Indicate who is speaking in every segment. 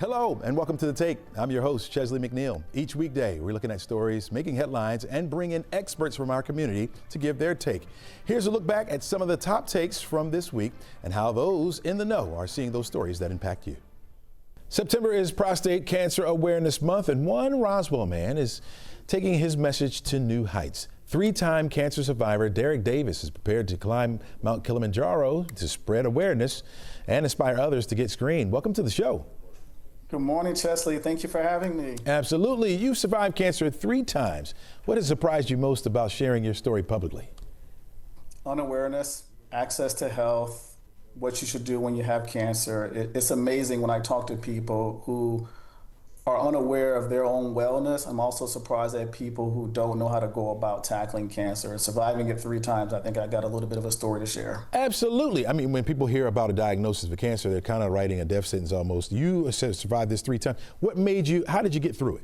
Speaker 1: Hello and welcome to The Take. I'm your host, Chesley McNeil. Each weekday, we're looking at stories, making headlines, and bringing experts from our community to give their take. Here's a look back at some of the top takes from this week and how those in the know are seeing those stories that impact you. September is Prostate Cancer Awareness Month, and one Roswell man is taking his message to new heights. Three-time cancer survivor Derek Davis is prepared to climb Mount Kilimanjaro to spread awareness and inspire others to get screened. Welcome to the show.
Speaker 2: Good morning, Chesley. Thank you for having me.
Speaker 1: Absolutely. You survived cancer 3 times. What has surprised you most about sharing your story publicly?
Speaker 2: Unawareness, access to health, what you should do when you have cancer. It's amazing when I talk to people who are unaware of their own wellness. I'm also surprised at people who don't know how to go about tackling cancer. Surviving it 3 times, I think I got a little bit of a story to share.
Speaker 1: Absolutely. I mean, when people hear about a diagnosis of cancer, they're kind of writing a death sentence almost. You survived this 3 times. What made you, how did you get through it?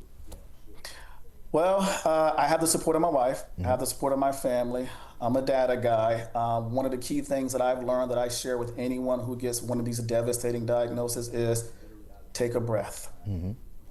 Speaker 2: Well, I have the support of my wife. I have the support of my family. I'm a data guy. One of the key things that I've learned that I share with anyone who gets one of these devastating diagnoses is take a breath.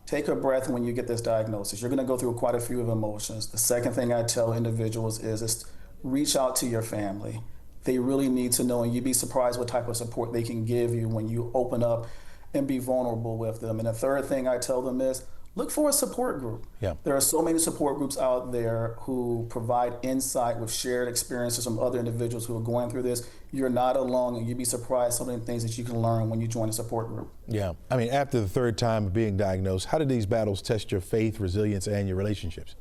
Speaker 2: Take a breath when you get this diagnosis. You're going to go through quite a few of emotions. The second thing I tell individuals is reach out to your family. They really need to know, and you'd be surprised what type of support they can give you when you open up and be vulnerable with them. And the third thing I tell them is look for a support group. There are so many support groups out there who provide insight with shared experiences from other individuals who are going through this. You're not alone, and you'd be surprised some of the things that you can learn when you join a support group.
Speaker 1: Yeah. I mean, after the 3rd time of being diagnosed, how did these battles test your faith, resilience, and your relationships?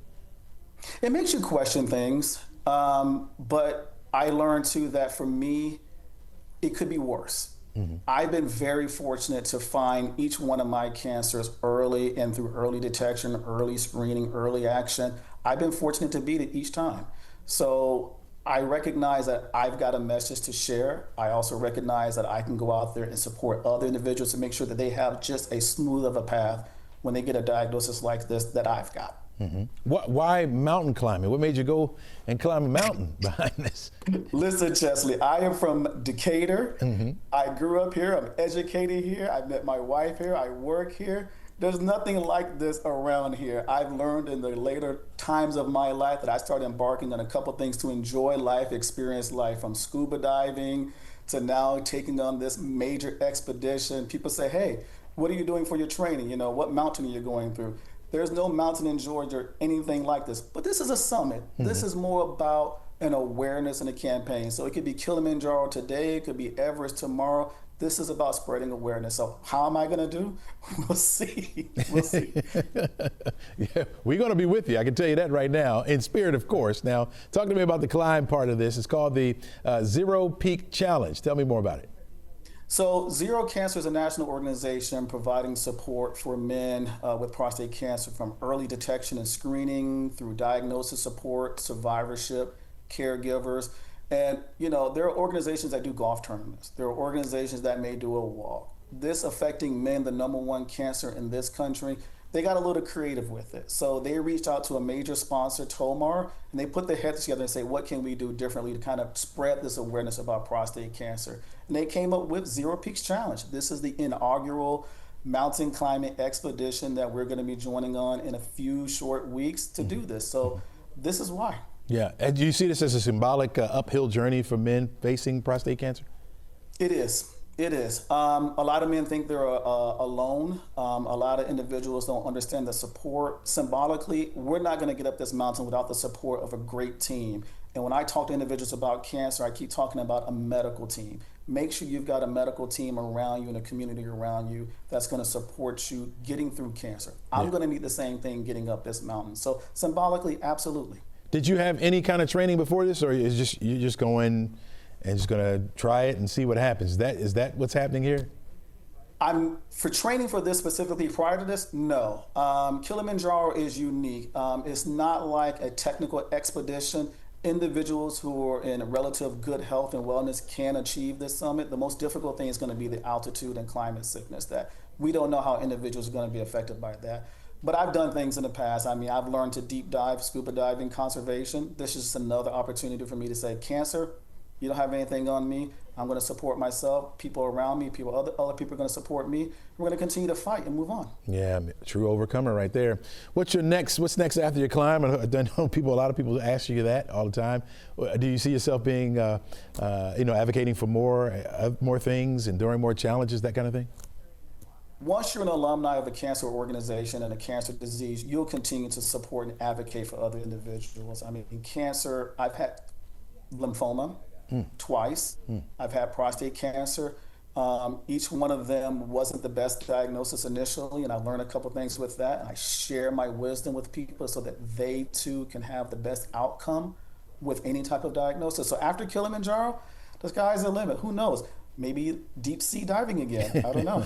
Speaker 2: It makes you question things, but I learned too that for me, it could be worse. I've been very fortunate to find each one of my cancers early and through early detection, early screening, early action. I've been fortunate to beat it each time. So I recognize that I've got a message to share. I also recognize that I can go out there and support other individuals to make sure that they have just as smooth of a path when they get a diagnosis like this that I've got.
Speaker 1: Why mountain climbing? What made you go and climb a mountain behind this?
Speaker 2: Listen, Chesley, I am from Decatur. I grew up here. I'm educated here. I met my wife here. I work here. There's nothing like this around here. I've learned in the later times of my life that I started embarking on a couple things to enjoy life, experience life, from scuba diving to now taking on this major expedition. People say, hey, what are you doing for your training? You know, what mountain are you going through? There's no mountain in Georgia or anything like this, but this is a summit. This is more about an awareness and a campaign. So it could be Kilimanjaro today, it could be Everest tomorrow. This is about spreading awareness. So how am I going to do? We'll see. We'll see.
Speaker 1: Yeah, we're going to be with you. I can tell you that right now, in spirit, of course. Now, talk to me about the climb part of this. It's called the Zero Peak Challenge. Tell me more about it.
Speaker 2: So Zero Cancer is a national organization providing support for men with prostate cancer from early detection and screening through diagnosis support, survivorship, caregivers. And, you know, there are organizations that do golf tournaments. There are organizations that may do a walk. This affecting men, the #1 cancer in this country, they got a little creative with it. So they reached out to a major sponsor, Tomar, and they put their heads together and say, what can we do differently to kind of spread this awareness about prostate cancer? And they came up with Zero Peaks Challenge. This is the inaugural mountain climbing expedition that we're going to be joining on in a few short weeks to do this. So this is why. Yeah.
Speaker 1: And do you see this as a symbolic uphill journey for men facing prostate cancer?
Speaker 2: It is. It is. A lot of men think they're alone. A lot of individuals don't understand the support. Symbolically, we're not going to get up this mountain without the support of a great team. And when I talk to individuals about cancer, I keep talking about a medical team. Make sure you've got a medical team around you and a community around you that's going to support you getting through cancer. I'm going to need the same thing getting up this mountain. So symbolically, absolutely.
Speaker 1: Did you have any kind of training before this, or is you're just going and just going to try it and see what happens? Is that what's happening here?
Speaker 2: For training for this specifically prior to this, no. Kilimanjaro is unique. It's not like a technical expedition. Individuals who are in relative good health and wellness can achieve this summit. The most difficult thing is going to be the altitude and climate sickness. That we don't know how individuals are going to be affected by that. But I've done things in the past. I mean, I've learned to deep dive, scuba diving, conservation. This is just another opportunity for me to say, cancer, You don't have anything on me. I'm going to support myself. People around me, other people are going to support me. We're going to continue to fight and move on.
Speaker 1: Yeah, true overcomer right there. What's next after your climb? I know a lot of people ask you that all the time. Do you see yourself being, advocating for more things, enduring more challenges, that kind of thing?
Speaker 2: Once you're an alumni of a cancer organization and a cancer disease, you'll continue to support and advocate for other individuals. I mean, in cancer, I've had lymphoma twice. I've had prostate cancer. Each one of them wasn't the best diagnosis initially, and I learned a couple things with that. And I share my wisdom with people so that they too can have the best outcome with any type of diagnosis. So after Kilimanjaro, the sky's the limit. Who knows? Maybe deep sea diving again. I don't know.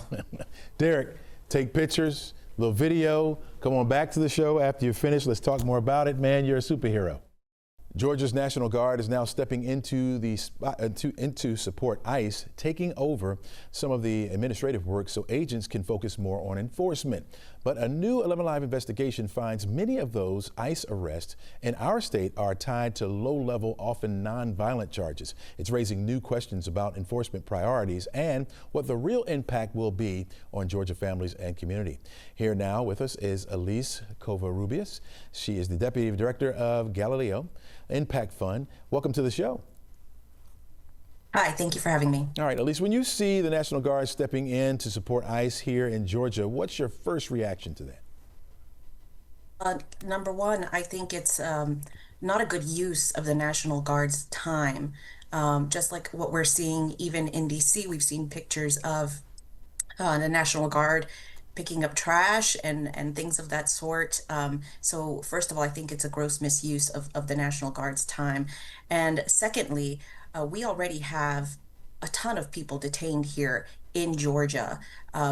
Speaker 1: Derek, take pictures, little video. Come on back to the show after you're finished. Let's talk more about it. Man, you're a superhero. Georgia's National Guard is now stepping into support ICE, taking over some of the administrative work so agents can focus more on enforcement. But a new 11Alive investigation finds many of those ICE arrests in our state are tied to low-level, often non-violent charges. It's raising new questions about enforcement priorities and what the real impact will be on Georgia families and community. Here now with us is Elise Covarrubias. She is the Deputy Director of Galileo Impact Fund. Welcome to the show.
Speaker 3: Hi, thank you for having me.
Speaker 1: All right, Elise, when you see the National Guard stepping in to support ICE here in Georgia, what's your first reaction to that?
Speaker 3: Number one, I think it's not a good use of the National Guard's time. Just like what we're seeing even in DC, we've seen pictures of the National Guard picking up trash and things of that sort. So first of all, I think it's a gross misuse of the National Guard's time. And secondly, we already have a ton of people detained here in Georgia.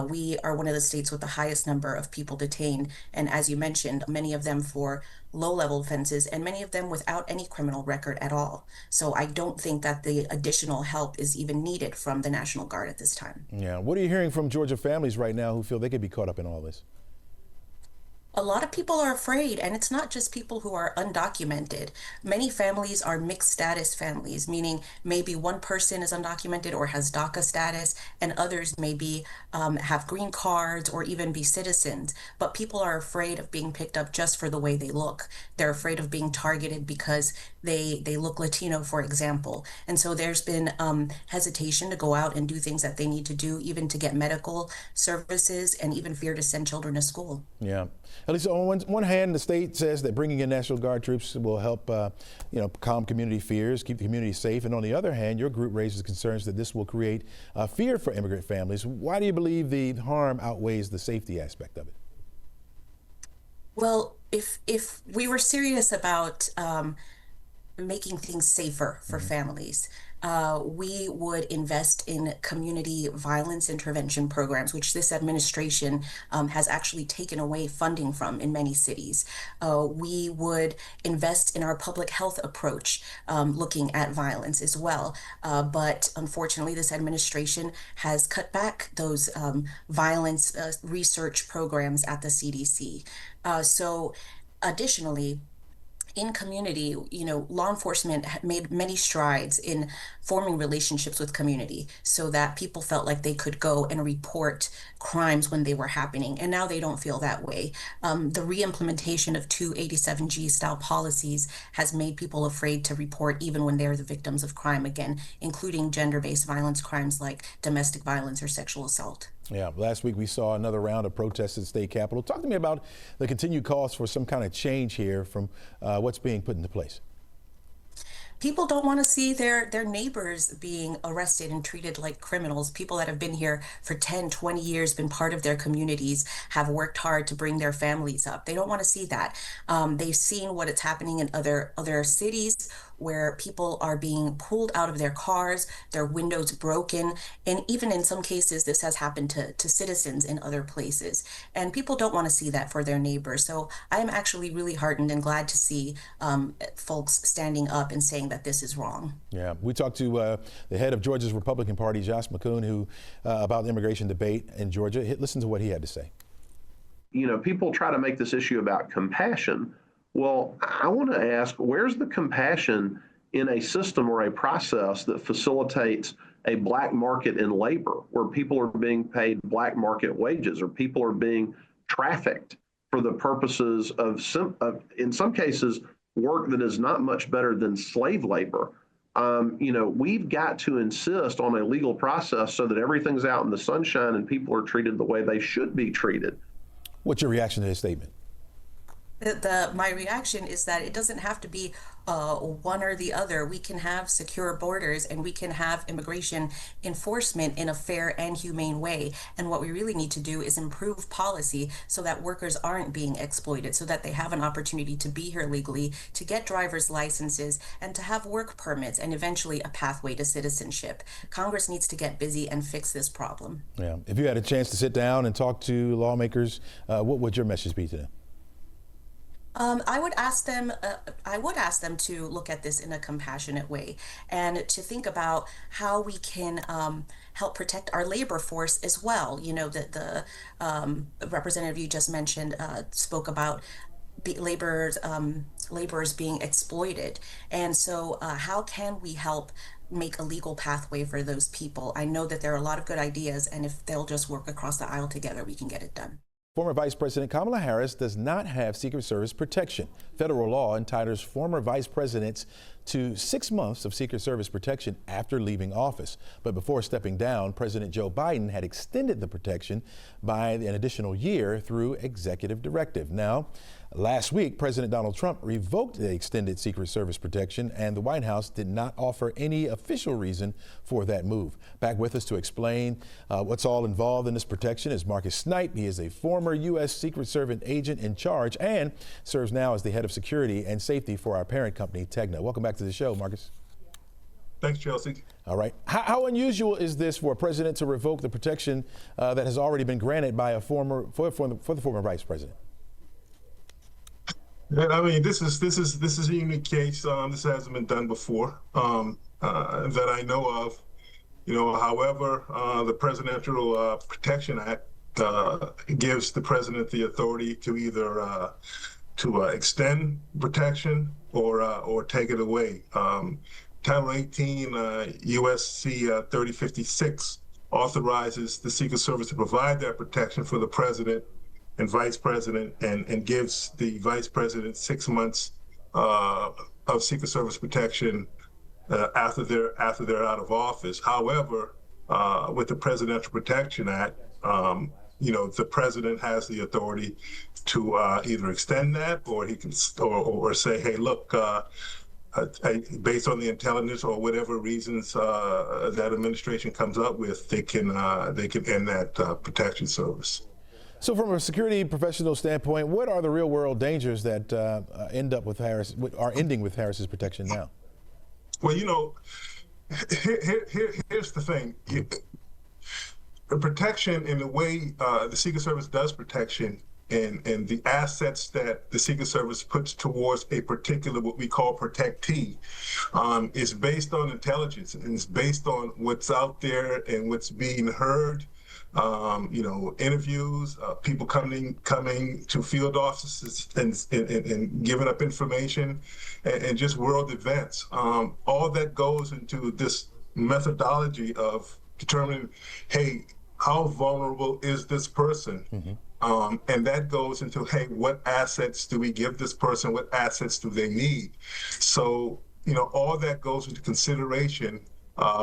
Speaker 3: We are one of the states with the highest number of people detained. And as you mentioned, many of them for low-level offenses and many of them without any criminal record at all. So I don't think that the additional help is even needed from the National Guard at this time.
Speaker 1: Yeah. What are you hearing from Georgia families right now who feel they could be caught up in all this?
Speaker 3: A lot of people are afraid, and it's not just people who are undocumented. Many families are mixed status families, meaning maybe one person is undocumented or has DACA status, and others maybe have green cards or even be citizens. But people are afraid of being picked up just for the way they look. They're afraid of being targeted because they look Latino, for example. And so there's been hesitation to go out and do things that they need to do, even to get medical services, and even fear to send children to school.
Speaker 1: Yeah. At least on one hand, the state says that bringing in National Guard troops will help, calm community fears, keep the community safe. And on the other hand, your group raises concerns that this will create fear for immigrant families. Why do you believe the harm outweighs the safety aspect of it?
Speaker 3: Well, if we were serious about making things safer for families, we would invest in community violence intervention programs, which this administration has actually taken away funding from in many cities. We would invest in our public health approach, looking at violence as well. But unfortunately, this administration has cut back those violence research programs at the CDC. So additionally, in community, law enforcement made many strides in forming relationships with community so that people felt like they could go and report crimes when they were happening. And now they don't feel that way. The re-implementation of 287G style policies has made people afraid to report even when they're the victims of crime again, including gender-based violence crimes like domestic violence or sexual assault.
Speaker 1: Yeah, last week we saw another round of protests at the state capitol. Talk to me about the continued calls for some kind of change here from what's being put into place.
Speaker 3: People don't want to see their neighbors being arrested and treated like criminals. People that have been here for 10, 20 years, been part of their communities, have worked hard to bring their families up. They don't want to see that. They've seen what is happening in other cities where people are being pulled out of their cars, their windows broken, and even in some cases, this has happened to citizens in other places. And people don't want to see that for their neighbors. So I am actually really heartened and glad to see folks standing up and saying that this is wrong.
Speaker 1: Yeah, we talked to the head of Georgia's Republican Party, Josh McCoon, who about the immigration debate in Georgia. Listen to what he had to say.
Speaker 4: People try to make this issue about compassion. Well, I want to ask, where's the compassion in a system or a process that facilitates a black market in labor, where people are being paid black market wages, or people are being trafficked for the purposes of in some cases, work that is not much better than slave labor. We've got to insist on a legal process so that everything's out in the sunshine and people are treated the way they should be treated.
Speaker 1: What's your reaction to this statement?
Speaker 3: My reaction is that it doesn't have to be one or the other. We can have secure borders and we can have immigration enforcement in a fair and humane way. And what we really need to do is improve policy so that workers aren't being exploited, so that they have an opportunity to be here legally, to get driver's licenses, and to have work permits, and eventually a pathway to citizenship. Congress needs to get busy and fix this problem.
Speaker 1: Yeah. If you had a chance to sit down and talk to lawmakers, what would your message be to them?
Speaker 3: I would ask them to look at this in a compassionate way and to think about how we can help protect our labor force as well. You know, the representative you just mentioned spoke about laborers being exploited. And so how can we help make a legal pathway for those people? I know that there are a lot of good ideas, and if they'll just work across the aisle together, we can get it done.
Speaker 1: Former Vice President Kamala Harris does not have Secret Service protection. Federal law entitles former vice presidents to 6 months of Secret Service protection after leaving office. But before stepping down, President Joe Biden had extended the protection by an additional year through executive directive. Now, last week, President Donald Trump revoked the extended Secret Service protection, and the White House did not offer any official reason for that move. Back with us to explain what's all involved in this protection is Marcus Snipe. He is a former U.S. Secret Service agent in charge and serves now as the head of security and safety for our parent company, Tegna. Welcome back to the show, Marcus.
Speaker 5: Thanks, Chelsea.
Speaker 1: All right. How unusual is this for a president to revoke the protection that has already been granted by for the former vice president?
Speaker 5: I mean, this is a unique case. This hasn't been done before that I know of. However, the Presidential Protection Act gives the president the authority to either to extend protection or take it away. Title 18 USC 3056 authorizes the Secret Service to provide that protection for the president and vice president, and gives the vice president 6 months of Secret Service protection after they're out of office. However, with the Presidential Protection Act, the president has the authority to either extend that, or he can or say, hey, look, based on the intelligence or whatever reasons that administration comes up with, they can end that protection service.
Speaker 1: So from a security professional standpoint, what are the real world dangers that are ending with Harris's protection now?
Speaker 5: Well, here's the thing. Protection in the way the Secret Service does protection and the assets that the Secret Service puts towards a particular, what we call protectee, is based on intelligence, and it's based on what's out there and what's being heard. Interviews, people coming to field offices and giving up information, and just world events. All that goes into this methodology of determining, hey, how vulnerable is this person? Mm-hmm. And that goes into, hey, what assets do we give this person? What assets do they need? So, all that goes into consideration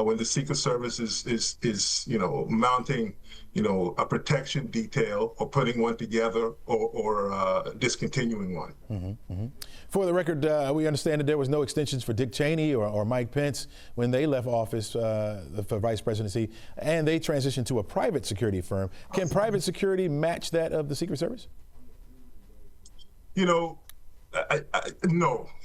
Speaker 5: when the Secret Service is mounting a protection detail, or putting one together, or discontinuing one.
Speaker 1: Mm-hmm, mm-hmm. For the record, we understand that there was no extensions for Dick Cheney or Mike Pence when they left office for vice presidency, and they transitioned to a private security firm. Can private security match that of the Secret Service?
Speaker 5: No,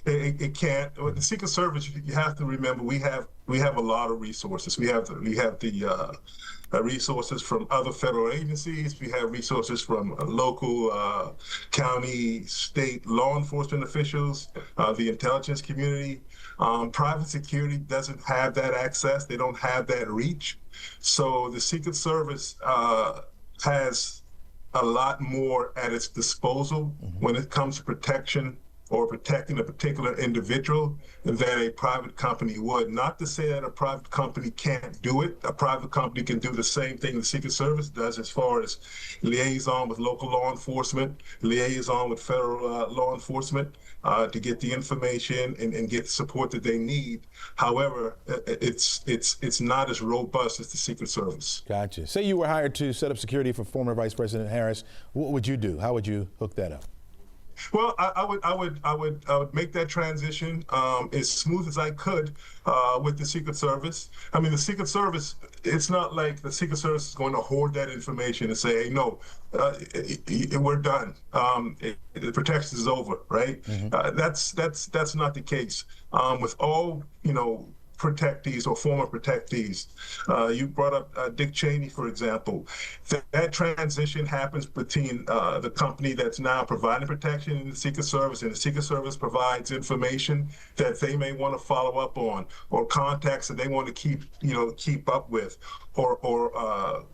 Speaker 5: it can't. With the Secret Service, you have to remember, we have a lot of resources. We have the resources from other federal agencies. We have resources from local, county, state law enforcement officials, the intelligence community. Private security doesn't have that access. They don't have that reach. So the Secret Service has a lot more at its disposal when it comes to protection or protecting a particular individual than a private company would. Not to say that a private company can't do it. A private company can do the same thing the Secret Service does as far as liaison with local law enforcement, liaison with federal law enforcement to get the information and get the support that they need. However, it's not as robust as the Secret Service.
Speaker 1: Gotcha. Say you were hired to set up security for former Vice President Harris. What would you do? How would you hook that up?
Speaker 5: Well, I would make that transition as smooth as I could with the Secret Service. I mean, the Secret Service, it's not like the Secret Service is going to hoard that information and say, hey, no, we're done. The protection is over, right? Mm-hmm. That's not the case. With all, protectees or former protectees. You brought up Dick Cheney, for example. That transition happens between the company that's now providing protection in the Secret Service, and the Secret Service provides information that they may want to follow up on, or contacts that they want to keep up with, or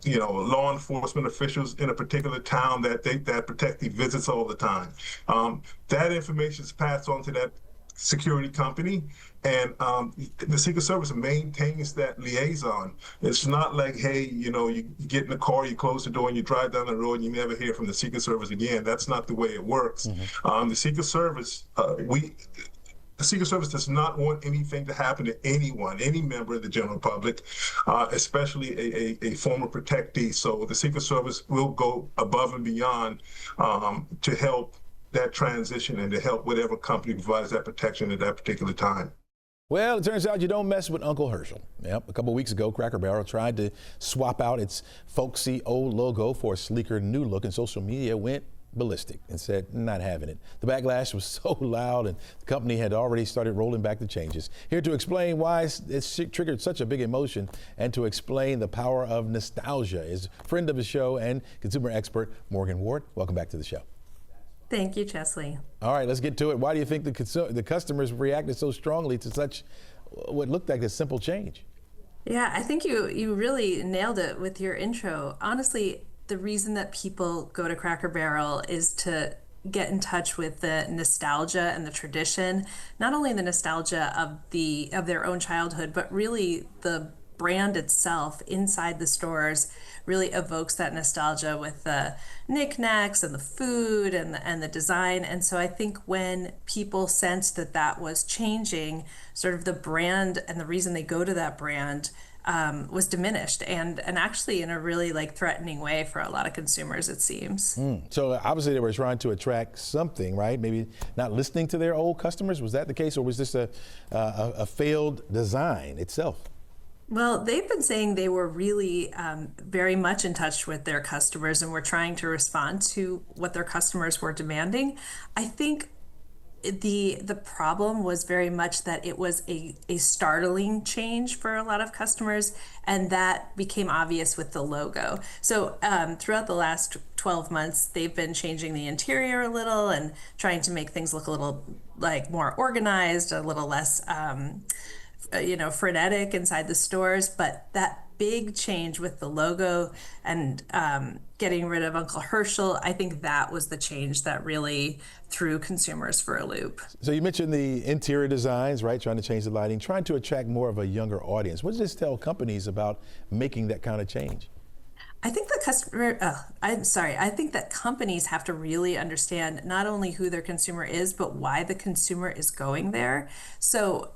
Speaker 5: law enforcement officials in a particular town that protectee visits all the time. That information is passed on to that security company, and the Secret Service maintains that liaison. It's not like, hey, you get in the car, you close the door, and you drive down the road, and you never hear from the Secret Service again. That's not the way it works. Mm-hmm. The Secret Service, the Secret Service does not want anything to happen to anyone, any member of the general public, especially a former protectee. So the Secret Service will go above and beyond to help that transition and to help whatever company provides that protection at that particular time.
Speaker 1: Well, it turns out you don't mess with Uncle Herschel. Yep, a couple weeks ago, Cracker Barrel tried to swap out its folksy old logo for a sleeker new look, and social media went ballistic and said, not having it. The backlash was so loud, and the company had already started rolling back the changes. Here to explain why it's triggered such a big emotion and to explain the power of nostalgia is friend of the show and consumer expert Morgan Ward. Welcome back to the show.
Speaker 6: Thank you, Chesley.
Speaker 1: All right, let's get to it. Why do you think the customers reacted so strongly to such what looked like a simple change?
Speaker 6: Yeah, I think you really nailed it with your intro. Honestly, the reason that people go to Cracker Barrel is to get in touch with the nostalgia and the tradition, not only the nostalgia of their own childhood, but really the brand itself inside the stores really evokes that nostalgia with the knickknacks and the food and the design. And so I think when people sensed that was changing, sort of the brand and the reason they go to that brand was diminished, and actually in a really threatening way for a lot of consumers, it seems.
Speaker 1: So obviously they were trying to attract something, right? Maybe not listening to their old customers. Was that the case, or was this a failed design itself?
Speaker 6: Well, they've been saying they were really very much in touch with their customers and were trying to respond to what their customers were demanding. I think the problem was very much that it was a startling change for a lot of customers, and that became obvious with the logo. So throughout the last 12 months, they've been changing the interior a little and trying to make things look a little more organized, a little less frenetic inside the stores. But that big change with the logo and getting rid of Uncle Herschel, I think that was the change that really threw consumers for a loop.
Speaker 1: So you mentioned the interior designs, right? Trying to change the lighting, trying to attract more of a younger audience. What does this tell companies about making that kind of change?
Speaker 6: I think I think that companies have to really understand not only who their consumer is, but why the consumer is going there. So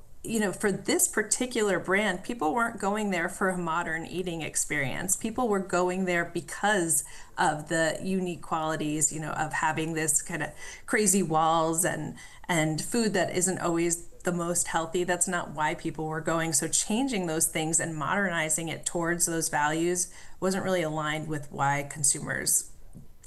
Speaker 6: for this particular brand, people weren't going there for a modern eating experience. People were going there because of the unique qualities, of having this kind of crazy walls and food that isn't always the most healthy. That's not why people were going. So changing those things and modernizing it towards those values wasn't really aligned with why consumers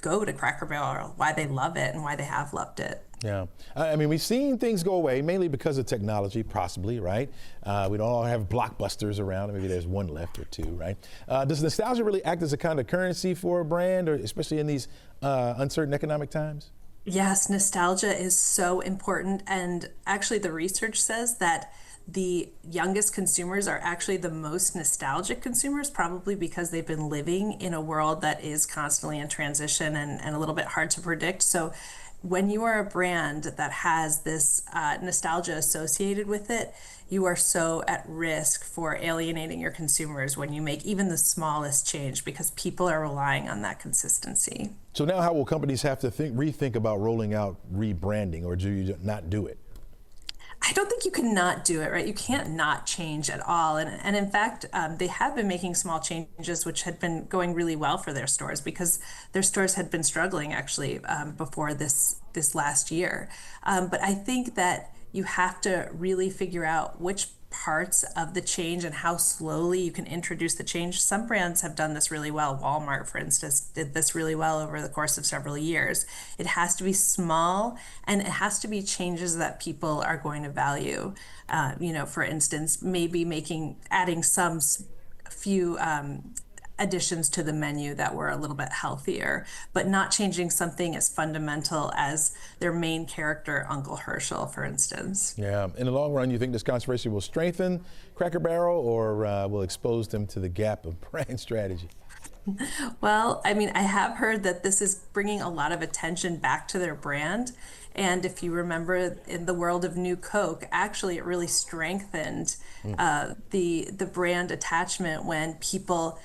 Speaker 6: go to Cracker Barrel, why they love it and why they have loved it.
Speaker 1: Yeah, I mean, we've seen things go away mainly because of technology, possibly, right? We don't all have blockbusters around. Maybe there's one left or two, right? Does nostalgia really act as a kind of currency for a brand, or especially in these uncertain economic times?
Speaker 6: Yes, nostalgia is so important. And actually the research says that the youngest consumers are actually the most nostalgic consumers, probably because they've been living in a world that is constantly in transition and a little bit hard to predict. So when you are a brand that has this nostalgia associated with it, you are so at risk for alienating your consumers when you make even the smallest change, because people are relying on that consistency.
Speaker 1: So now how will companies have to rethink about rolling out rebranding, or do you not do it?
Speaker 6: I don't think you can not do it, right? You can't not change at all. And in fact, they have been making small changes, which had been going really well for their stores, because their stores had been struggling actually before this last year. But I think that you have to really figure out which parts of the change and how slowly you can introduce the change. Some brands have done this really well. Walmart, for instance, did this really well over the course of several years. It has to be small, and it has to be changes that people are going to value. For instance, maybe adding some few additions to the menu that were a little bit healthier, but not changing something as fundamental as their main character, Uncle Herschel, for instance.
Speaker 1: Yeah, in the long run, you think this controversy will strengthen Cracker Barrel, or will expose them to the gap of brand strategy?
Speaker 6: Well, I mean, I have heard that this is bringing a lot of attention back to their brand. And if you remember, in the world of New Coke, actually it really strengthened the brand attachment when people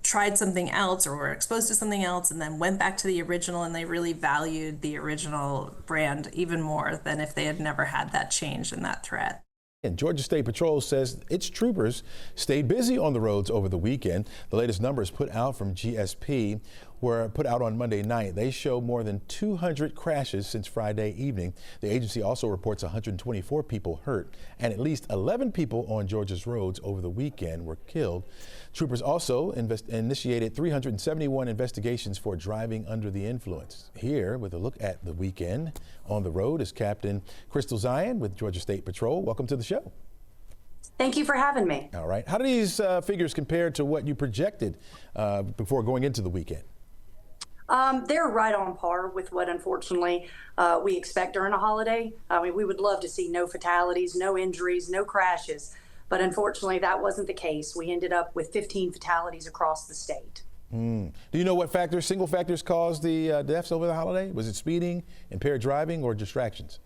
Speaker 6: tried something else or were exposed to something else and then went back to the original, and they really valued the original brand even more than if they had never had that change and that threat.
Speaker 1: And Georgia State Patrol says its troopers stayed busy on the roads over the weekend. The latest numbers put out from GSP were put out on Monday night. They show more than 200 crashes since Friday evening. The agency also reports 124 people hurt, and at least 11 people on Georgia's roads over the weekend were killed. Troopers also initiated 371 investigations for driving under the influence. Here with a look at the weekend on the road is Captain Crystal Zion with Georgia State Patrol. Welcome to the show.
Speaker 7: Thank you for having me.
Speaker 1: All right. How do these figures compare to what you projected before going into the weekend?
Speaker 7: They're right on par with what, unfortunately, we expect during a holiday. I mean, we would love to see no fatalities, no injuries, no crashes. But unfortunately, that wasn't the case. We ended up with 15 fatalities across the state.
Speaker 1: Do you know what single factors caused the deaths over the holiday? Was it speeding, impaired driving, or distractions?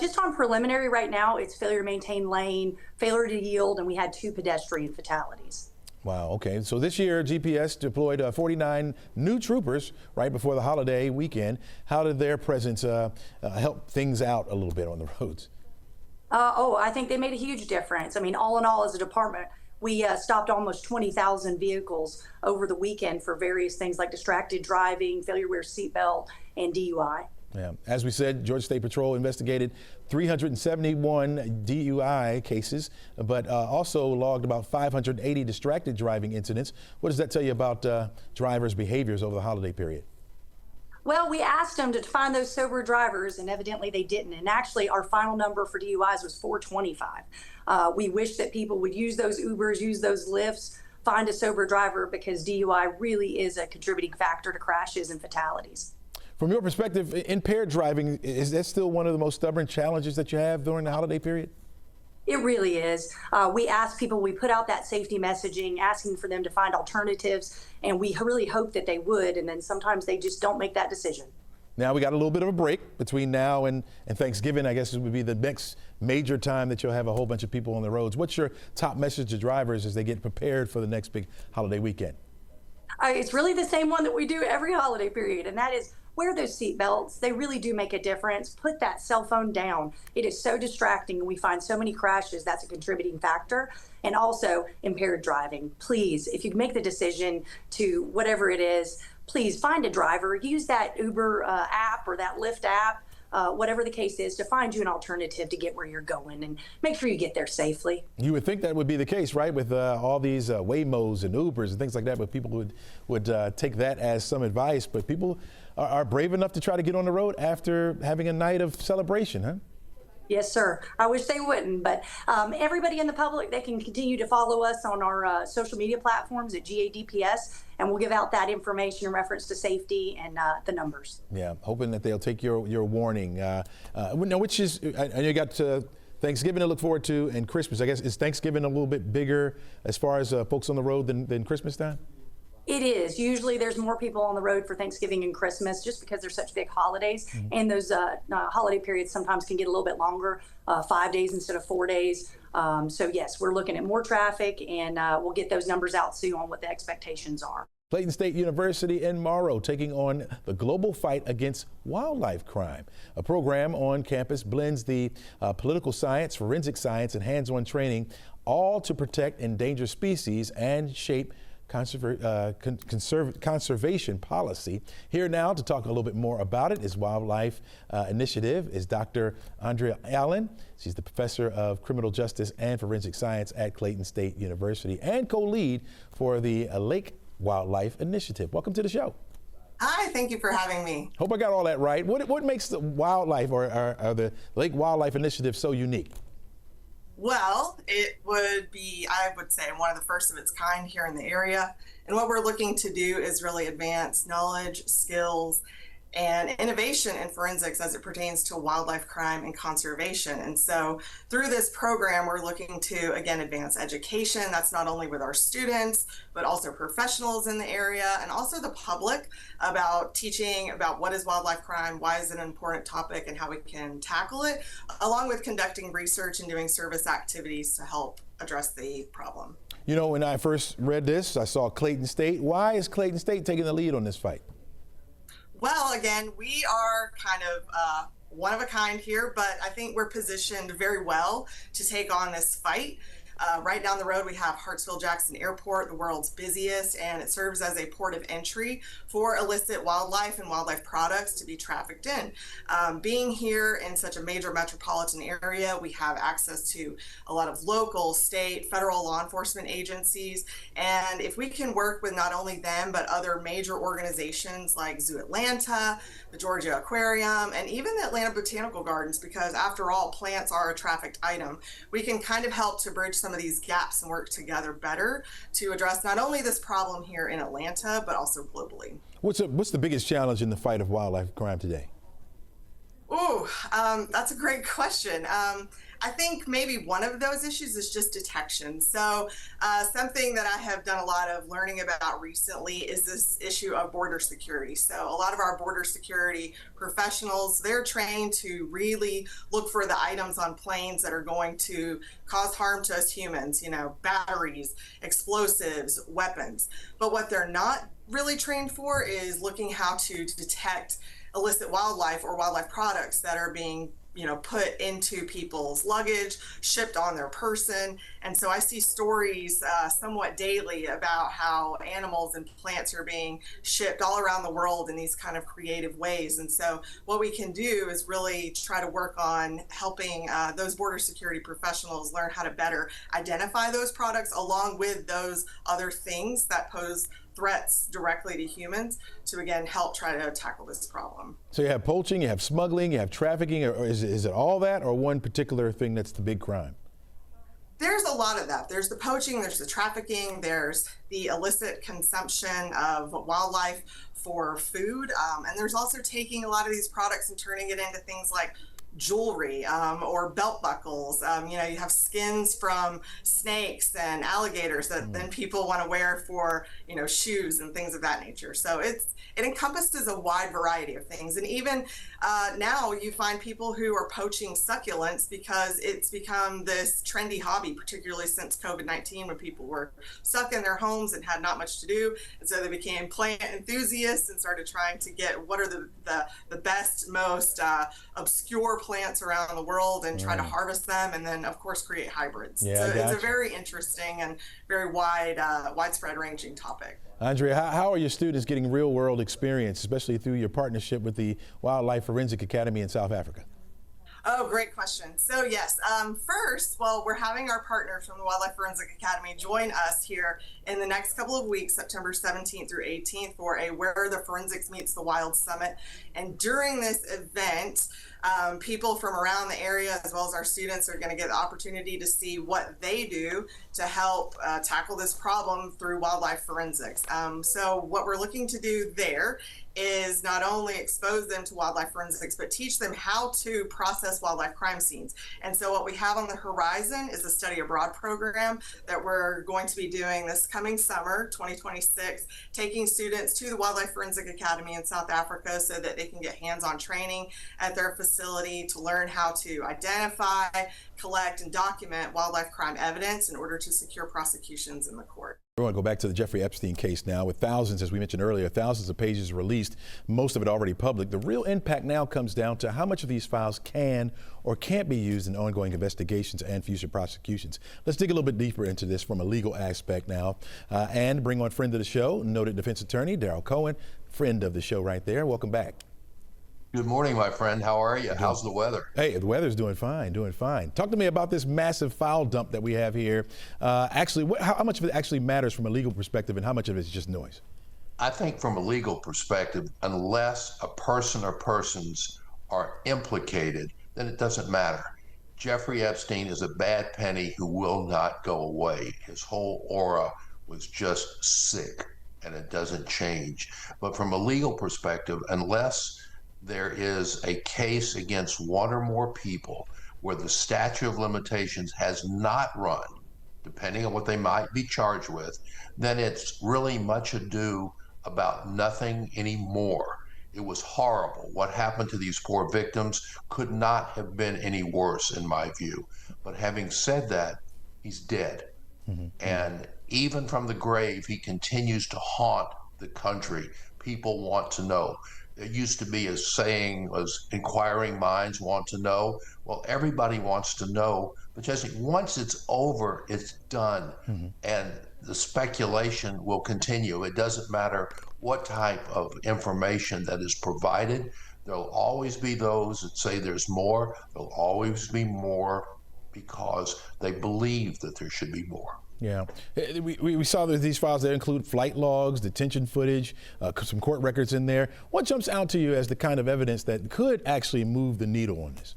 Speaker 7: Just on preliminary right now, it's failure to maintain lane, failure to yield, and we had 2 pedestrian fatalities.
Speaker 1: Wow, okay. So this year, GPS deployed 49 new troopers right before the holiday weekend. How did their presence help things out a little bit on the roads?
Speaker 7: I think they made a huge difference. I mean, all in all, as a department, we stopped almost 20,000 vehicles over the weekend for various things like distracted driving, failure to wear seatbelt, and DUI.
Speaker 1: Yeah, as we said, Georgia State Patrol investigated 371 DUI cases, but also logged about 580 distracted driving incidents. What does that tell you about drivers' behaviors over the holiday period?
Speaker 7: Well, we asked them to find those sober drivers, and evidently they didn't. And actually, our final number for DUIs was 425. We wish that people would use those Ubers, use those Lyfts, find a sober driver, because DUI really is a contributing factor to crashes and fatalities.
Speaker 1: From your perspective, impaired driving, is that still one of the most stubborn challenges that you have during the holiday period?
Speaker 7: It really is. We ask people, we put out that safety messaging, asking for them to find alternatives, and we really hope that they would, and then sometimes they just don't make that decision.
Speaker 1: Now we got a little bit of a break between now and Thanksgiving. I guess it would be the next major time that you'll have a whole bunch of people on the roads. What's your top message to drivers as they get prepared for the next big holiday weekend?
Speaker 7: It's really the same one that we do every holiday period, and that is wear those seat belts. They really do make a difference. Put that cell phone down. It is so distracting, and we find so many crashes. That's a contributing factor. And also impaired driving. Please, if you make the decision to whatever it is, please find a driver. Use that Uber app or that Lyft app, whatever the case is, to find you an alternative to get where you're going, and make sure you get there safely.
Speaker 1: You would think that would be the case, right, with all these Waymos and Ubers and things like that, but people would take that as some advice. But people are brave enough to try to get on the road after having a night of celebration, huh?
Speaker 7: Yes, sir. I wish they wouldn't, but everybody in the public, they can continue to follow us on our social media platforms at GADPS, and we'll give out that information in reference to safety and the numbers.
Speaker 1: Yeah, hoping that they'll take your warning. Now, which is, I know you got Thanksgiving to look forward to and Christmas. I guess, is Thanksgiving a little bit bigger as far as folks on the road than Christmas time?
Speaker 7: It is. Usually there's more people on the road for Thanksgiving and Christmas just because they're such big holidays. And those holiday periods sometimes can get a little bit longer, 5 days instead of 4 days. So yes, we're looking at more traffic, and we'll get those numbers out soon on what the expectations are.
Speaker 1: Clayton State University in Morrow taking on the global fight against wildlife crime. A program on campus blends the political science, forensic science, and hands-on training, all to protect endangered species and shape conservation policy. Here now to talk a little bit more about it is Wildlife Initiative is Dr. 11Alive. She's the professor of criminal justice and forensic science at Clayton State University and co-lead for the Lake Wildlife Initiative. Welcome to the show.
Speaker 8: Hi, thank you for having me.
Speaker 1: Hope I got all that right. What makes the wildlife or the Lake Wildlife Initiative so unique?
Speaker 8: Well, it would be, I would say, one of the first of its kind here in the area. And what we're looking to do is really advance knowledge, skills, and innovation in forensics as it pertains to wildlife crime and conservation. And so through this program, we're looking to, again, advance education. That's not only with our students, but also professionals in the area and also the public about teaching about what is wildlife crime, why is it an important topic, and how we can tackle it, along with conducting research and doing service activities to help address the problem.
Speaker 1: You know, when I first read this, I saw Clayton State. Why is Clayton State taking the lead on this fight?
Speaker 8: Well, again, we are kind of one of a kind here, but I think we're positioned very well to take on this fight. Right down the road, we have Hartsfield-Jackson Airport, the world's busiest, and it serves as a port of entry for illicit wildlife and wildlife products to be trafficked in. Being here in such a major metropolitan area, we have access to a lot of local, state, federal law enforcement agencies, and if we can work with not only them, but other major organizations like Zoo Atlanta, the Georgia Aquarium, and even the Atlanta Botanical Gardens, because after all, plants are a trafficked item, we can kind of help to bridge some of these gaps and work together better to address not only this problem here in Atlanta, but also globally.
Speaker 1: What's the biggest challenge in the fight of wildlife crime today?
Speaker 8: Oh, that's a great question. I think maybe one of those issues is just detection. So something that I have done a lot of learning about recently is this issue of border security. So a lot of our border security professionals, they're trained to really look for the items on planes that are going to cause harm to us humans, you know, batteries, explosives, weapons. But what they're not really trained for is looking how to detect illicit wildlife or wildlife products that are being put into people's luggage, shipped on their person. And so I see stories somewhat daily about how animals and plants are being shipped all around the world in these kind of creative ways. And so what we can do is really try to work on helping those border security professionals learn how to better identify those products along with those other things that pose threats directly to humans to, again, help try to tackle this problem.
Speaker 1: So you have poaching, you have smuggling, you have trafficking, or is it all that, or one particular thing that's the big crime?
Speaker 8: There's a lot of that. There's the poaching, there's the trafficking, there's the illicit consumption of wildlife for food, and there's also taking a lot of these products and turning it into things like jewelry or belt buckles. You have skins from snakes and alligators that then people want to wear for shoes and things of that nature. So it encompasses a wide variety of things. And even now you find people who are poaching succulents because it's become this trendy hobby, particularly since COVID-19, when people were stuck in their homes and had not much to do. And so they became plant enthusiasts and started trying to get what are the best, most obscure plants around the world and try to harvest them and then of course create hybrids.
Speaker 1: Yeah,
Speaker 8: so it's a very interesting and very widespread ranging topic.
Speaker 1: Andrea, how are your students getting real world experience, especially through your partnership with the Wildlife Forensic Academy in South Africa?
Speaker 8: Oh, great question. So yes, first, we're having our partners from the Wildlife Forensic Academy join us here in the next couple of weeks, September 17th through 18th, for a Where the Forensics Meets the Wild Summit. And during this event, people from around the area, as well as our students, are going to get the opportunity to see what they do to help tackle this problem through wildlife forensics. So what we're looking to do there is not only expose them to wildlife forensics, but teach them how to process wildlife crime scenes. And so what we have on the horizon is a study abroad program that we're going to be doing this coming summer, 2026, taking students to the Wildlife Forensic Academy in South Africa so that they can get hands-on training at their facility to learn how to identify, collect, and document wildlife crime evidence in order to secure prosecutions in the court.
Speaker 1: We want to go back to the Jeffrey Epstein case now. With thousands, as we mentioned earlier, thousands of pages released, most of it already public. The real impact now comes down to how much of these files can or can't be used in ongoing investigations and future prosecutions. Let's dig a little bit deeper into this from a legal aspect now and bring on friend of the show, noted defense attorney Daryl Cohen, friend of the show right there. Welcome back.
Speaker 9: Good morning, my friend. How are you? How's the weather?
Speaker 1: Hey, the weather's doing fine, doing fine. Talk to me about this massive file dump that we have here. Actually, how much of it actually matters from a legal perspective and how much of it is just noise?
Speaker 9: I think from a legal perspective, unless a person or persons are implicated, then it doesn't matter. Jeffrey Epstein is a bad penny who will not go away. His whole aura was just sick, and it doesn't change. But from a legal perspective, unless there is a case against one or more people where the statute of limitations has not run, depending on what they might be charged with, then it's really much ado about nothing anymore. It was horrible. What happened to these poor victims could not have been any worse in my view. But having said that, he's dead. And even from the grave, he continues to haunt the country. People want to know. There used to be a saying was inquiring minds want to know. Well, everybody wants to know, but just once it's over, it's done. And the speculation will continue. It doesn't matter what type of information that is provided. There'll always be those that say there's more. There'll always be more because they believe that there should be more.
Speaker 1: Yeah, we saw that these files that include flight logs, detention footage, some court records in there. What jumps out to you as the kind of evidence that could actually move the needle on this?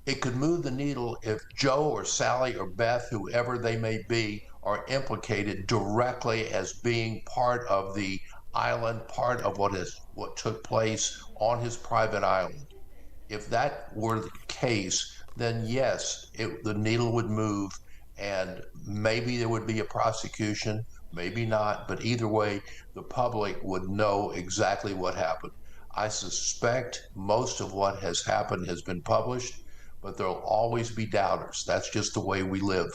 Speaker 9: It could move the needle if Joe or Sally or Beth, whoever they may be, are implicated directly as being part of the island, part of what took place on his private island. If that were the case, then yes, the needle would move. And maybe there would be a prosecution, maybe not, but either way, the public would know exactly what happened. I suspect most of what has happened has been published, but there'll always be doubters. That's just the way we live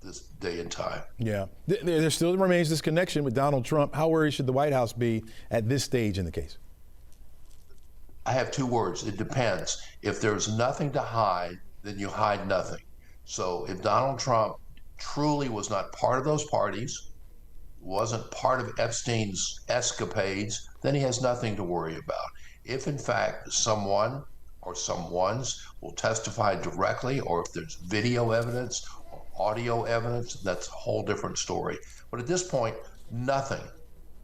Speaker 9: this day and time.
Speaker 1: Yeah, there still remains this connection with Donald Trump. How worried should the White House be at this stage in the case?
Speaker 9: I have two words. It depends. If there's nothing to hide, then you hide nothing. So if Donald Trump truly was not part of those parties, wasn't part of Epstein's escapades, then he has nothing to worry about. If in fact someone or someones will testify directly, or if there's video evidence or audio evidence, that's a whole different story. But at this point, nothing,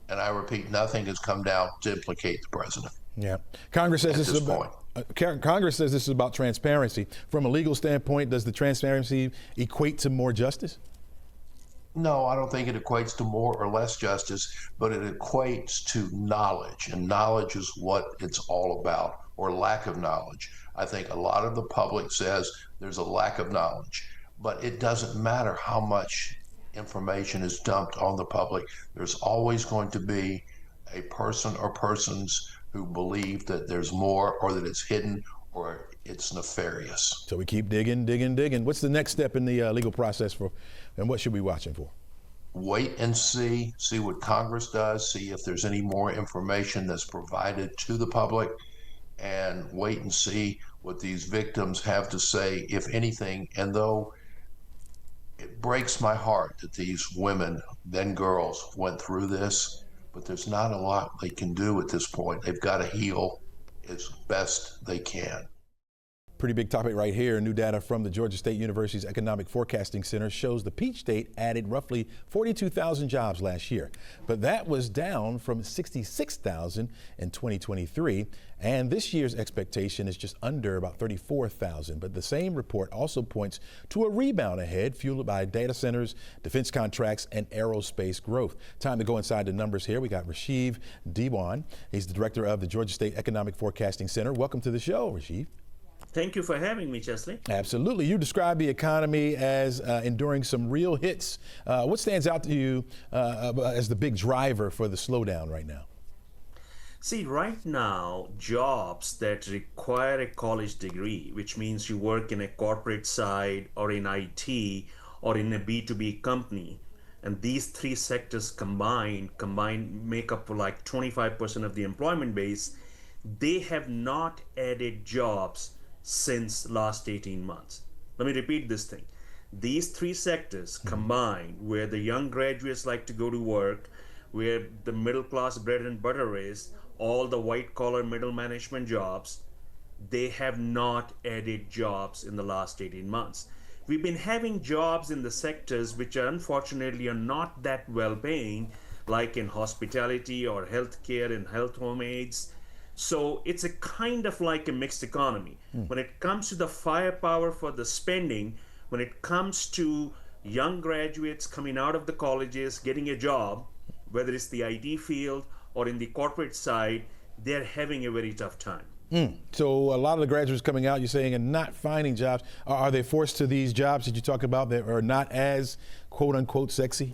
Speaker 9: and I repeat, nothing has come down to implicate the president.
Speaker 1: Yeah, Congress says this is about Congress says this is about transparency. From a legal standpoint, does the transparency equate to more justice?
Speaker 9: No, I don't think it equates to more or less justice, but it equates to knowledge, and knowledge is what it's all about, or lack of knowledge. I think a lot of the public says there's a lack of knowledge, but it doesn't matter how much information is dumped on the public. There's always going to be a person or persons who believe that there's more, or that it's hidden, or it's nefarious.
Speaker 1: So we keep digging, digging, digging. What's the next step in the legal process and what should we be watching for?
Speaker 9: Wait and see what Congress does, see if there's any more information that's provided to the public, and wait and see what these victims have to say, if anything. And though it breaks my heart that these women, then girls, went through this, but there's not a lot they can do at this point. They've got to heal as best they can.
Speaker 1: Pretty big topic right here. New data from the Georgia State University's Economic Forecasting Center shows the Peach State added roughly 42,000 jobs last year, but that was down from 66,000 in 2023. And this year's expectation is just under about 34,000. But the same report also points to a rebound ahead, fueled by data centers, defense contracts, and aerospace growth. Time to go inside the numbers here. We got Rashiv Diwan. He's the director of the Georgia State Economic Forecasting Center. Welcome to the show, Rashiv.
Speaker 10: Thank you for having me, Chesley.
Speaker 1: Absolutely. You describe the economy as enduring some real hits. What stands out to you as the big driver for the slowdown right now?
Speaker 10: See, right now, jobs that require a college degree, which means you work in a corporate side or in IT or in a B2B company, and these three sectors combined make up for like 25% of the employment base. They have not added jobs since last 18 months. Let me repeat this thing. These three sectors combined, where the young graduates like to go to work, where the middle class bread and butter is, all the white collar middle management jobs, they have not added jobs in the last 18 months. We've been having jobs in the sectors which are unfortunately are not that well paying, like in hospitality or healthcare and health home aides. So it's a kind of like a mixed economy. When it comes to the firepower for the spending, when it comes to young graduates coming out of the colleges, getting a job, whether it's the IT field or in the corporate side, they're having a very tough time.
Speaker 1: So a lot of the graduates coming out, you're saying, are not finding jobs. Are they forced to these jobs that you talk about that are not as quote unquote sexy?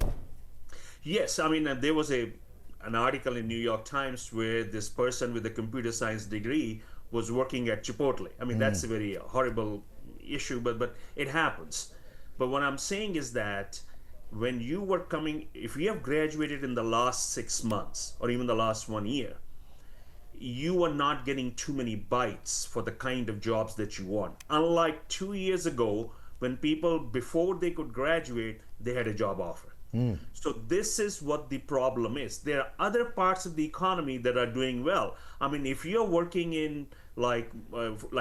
Speaker 10: Yes, I mean, there was an article in New York Times where this person with a computer science degree was working at Chipotle. I mean, that's a very horrible issue, but it happens. But what I'm saying is that when you were coming, if you have graduated in the last 6 months or even the last 1 year, you are not getting too many bites for the kind of jobs that you want. Unlike 2 years ago, when people, before they could graduate, they had a job offer. So this is what the problem is. There are other parts of the economy that are doing well. I mean, if you're working in like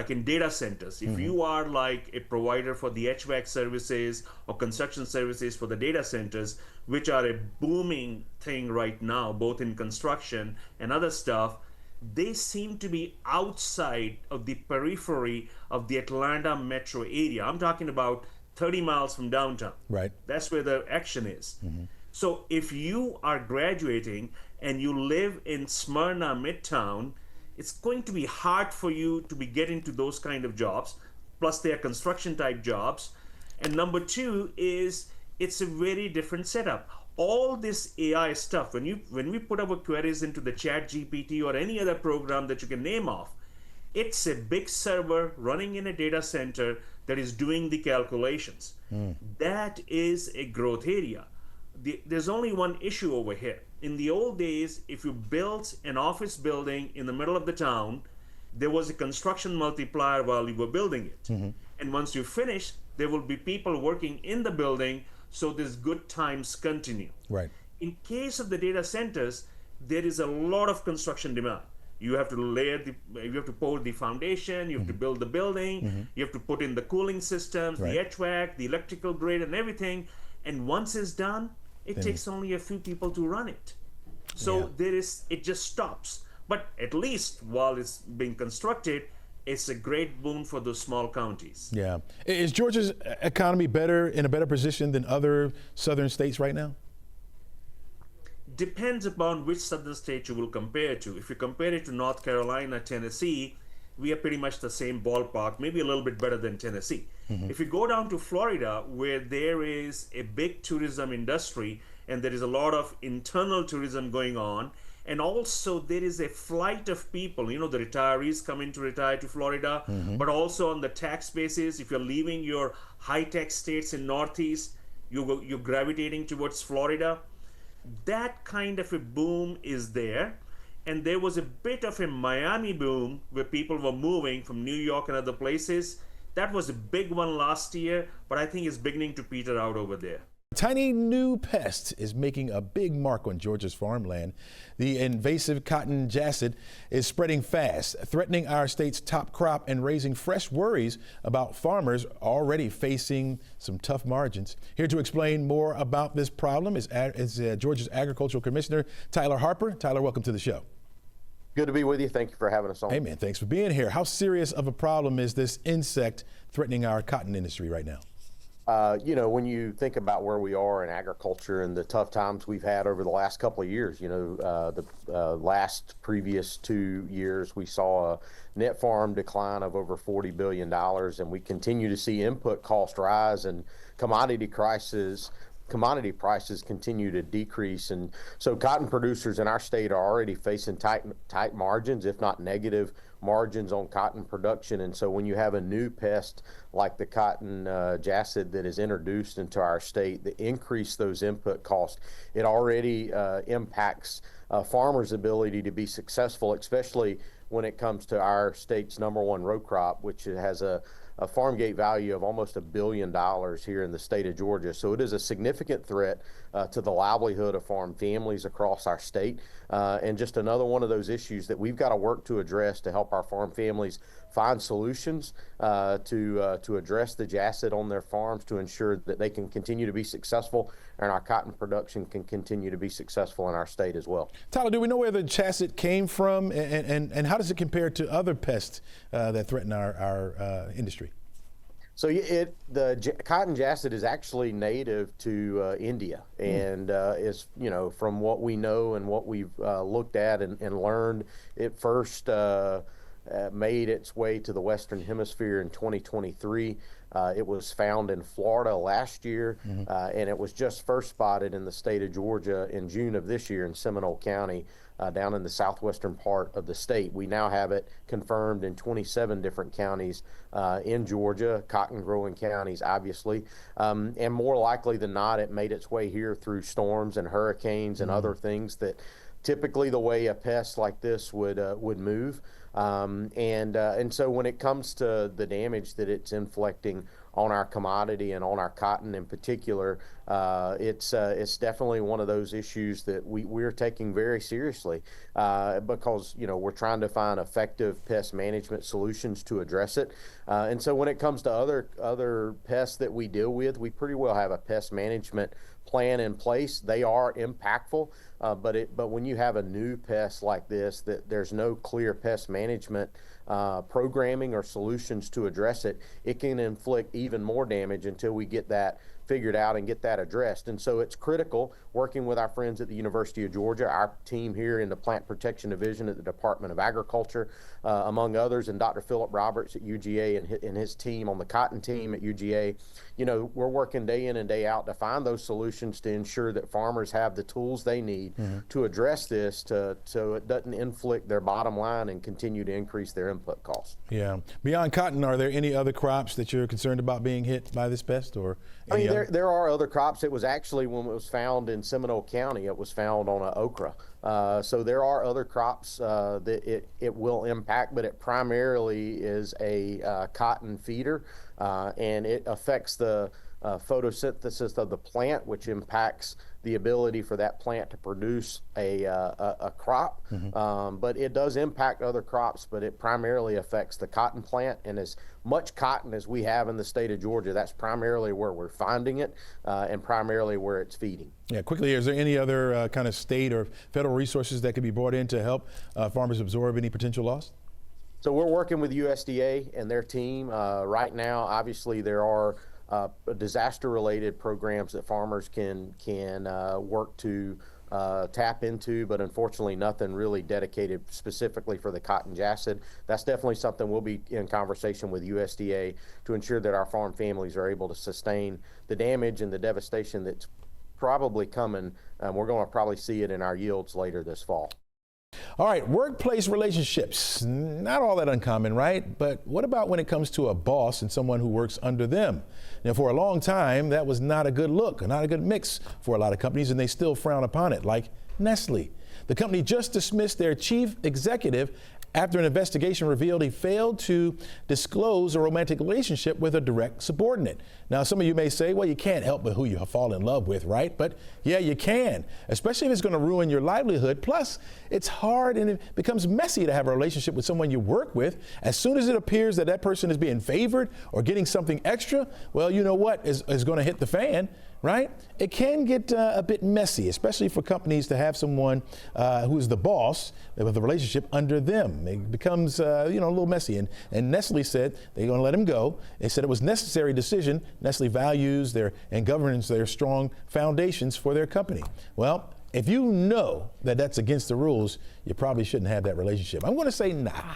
Speaker 10: in data centers, if you are like a provider for the HVAC services or construction services for the data centers, which are a booming thing right now, both in construction and other stuff, they seem to be outside of the periphery of the Atlanta metro area. I'm talking about 30 miles from downtown. Right. That's where the action is. So if you are graduating and you live in Smyrna Midtown, it's going to be hard for you to be getting to those kind of jobs. Plus they are construction type jobs. And number two is it's a very different setup. All this AI stuff, when we put our queries into the Chat GPT or any other program that you can name off, it's a big server running in a data center that is doing the calculations. That is a growth area. There's only one issue over here. In the old days, if you built an office building in the middle of the town, there was a construction multiplier while you were building it. And once you finish, there will be people working in the building, so this good times continue. Right. In case of the data centers, there is a lot of construction demand. You have to you have to pour the foundation, you have to build the building, you have to put in the cooling systems, the HVAC, the electrical grid and everything. And once it's done, it takes only a few people to run it. So it just stops. But at least while it's being constructed, it's a great boon for those small counties. Yeah.
Speaker 1: Is Georgia's economy in a better position than other southern states right now?
Speaker 10: Depends upon which southern state you will compare to. If you compare it to North Carolina, Tennessee, we are pretty much the same ballpark, maybe a little bit better than Tennessee. If you go down to Florida, where there is a big tourism industry and there is a lot of internal tourism going on, and also there is a flight of people, you know, the retirees come in to retire to Florida, but also on the tax basis, if you're leaving your high-tech states in Northeast, you're gravitating towards Florida. That kind of a boom is there. And there was a bit of a Miami boom where people were moving from New York and other places. That was a big one last year, but I think it's beginning to peter out over there.
Speaker 1: Tiny new pest is making a big mark on Georgia's farmland. The invasive cotton jacid is spreading fast, threatening our state's top crop and raising fresh worries about farmers already facing some tough margins. Here to explain more about this problem is Georgia's Agricultural Commissioner, Tyler Harper. Tyler, welcome to the show.
Speaker 11: Good to be with you. Thank you for having us on.
Speaker 1: Hey, man, thanks for being here. How serious of a problem is this insect threatening our cotton industry right now?
Speaker 11: When you think about where we are in agriculture and the tough times we've had over the last couple of years, the previous 2 years, we saw a net farm decline of over $40 billion, and we continue to see input cost rise and commodity prices continue to decrease. And so cotton producers in our state are already facing tight margins, if not negative margins on cotton production. And so when you have a new pest like the cotton jacid that is introduced into our state that increase those input costs, it already impacts farmers' ability to be successful, especially when it comes to our state's #1 row crop, which has a farm gate value of almost $1 billion here in the state of Georgia. So it is a significant threat to the livelihood of farm families across our state, and just another one of those issues that we've got to work to address to help our farm families find solutions to address the jacid on their farms to ensure that they can continue to be successful and our cotton production can continue to be successful in our state as well.
Speaker 1: Tyler, do we know where the jacid came from, and how does it compare to other pests that threaten our industry?
Speaker 11: So the cotton jacid is actually native to India, and is, from what we know and what we've looked at and learned, it first made its way to the Western Hemisphere in 2023. It was found in Florida last year, and it was just first spotted in the state of Georgia in June of this year in Seminole County, down in the southwestern part of the state. We now have it confirmed in 27 different counties in Georgia, cotton growing counties, obviously. And more likely than not, it made its way here through storms and hurricanes and other things that typically the way a pest like this would move. And so when it comes to the damage that it's inflicting on our commodity and on our cotton in particular, it's definitely one of those issues that we're taking very seriously, because we're trying to find effective pest management solutions to address it. And so when it comes to other pests that we deal with, we pretty well have a pest management plan in place. They are impactful, but when you have a new pest like this, that there's no clear pest management programming or solutions to address it, it can inflict even more damage until we get that figured out and get that addressed. And so it's critical, working with our friends at the University of Georgia, our team here in the Plant Protection Division at the Department of Agriculture, among others, and Dr. Philip Roberts at UGA and his team on the cotton team at UGA. We're working day in and day out to find those solutions to ensure that farmers have the tools they need to address this, so it doesn't inflict their bottom line and continue to increase their input costs.
Speaker 1: Yeah. Beyond cotton, are there any other crops that you're concerned about being hit by this pest, or
Speaker 11: there are other crops. It was actually, when it was found in Seminole County, it was found on okra. So there are other crops that it will impact, but it primarily is a cotton feeder, and it affects the photosynthesis of the plant, which impacts the ability for that plant to produce a crop. But it does impact other crops, but it primarily affects the cotton plant. And as much cotton as we have in the state of Georgia, that's primarily where we're finding it, and primarily where it's feeding.
Speaker 1: Yeah, quickly, is there any other kind of state or federal resources that could be brought in to help farmers absorb any potential loss?
Speaker 11: So we're working with USDA and their team. Right now, obviously, there are disaster-related programs that farmers can work to tap into, but unfortunately nothing really dedicated specifically for the cotton jacid. That's definitely something we'll be in conversation with USDA to ensure that our farm families are able to sustain the damage and the devastation that's probably coming. We're going to probably see it in our yields later this fall.
Speaker 1: All right, workplace relationships, not all that uncommon, right? But what about when it comes to a boss and someone who works under them? Now, for a long time, that was not a good look, not a good mix for a lot of companies, and they still frown upon it, like Nestle. The company just dismissed their chief executive after an investigation revealed he failed to disclose a romantic relationship with a direct subordinate. Now, some of you may say, well, you can't help but who you fall in love with, right? But yeah, you can, especially if it's going to ruin your livelihood. Plus, it's hard and it becomes messy to have a relationship with someone you work with. As soon as it appears that that person is being favored or getting something extra, well, you know what is going to hit the fan, right? It can get a bit messy, especially for companies to have someone who is the boss with a relationship under them. It becomes, a little messy. And Nestle said they're going to let him go. They said it was a necessary decision. Nestle values and governs their strong foundations for their company. Well, if you know that that's against the rules, you probably shouldn't have that relationship. I'm going to say nah.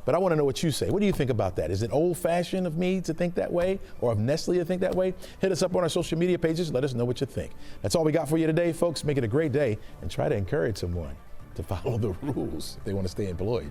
Speaker 1: But I want to know what you say. What do you think about that? Is it old-fashioned of me to think that way, or of Nestle to think that way? Hit us up on our social media pages. Let us know what you think. That's all we got for you today, folks. Make it a great day and try to encourage someone to follow the rules if they want to stay employed.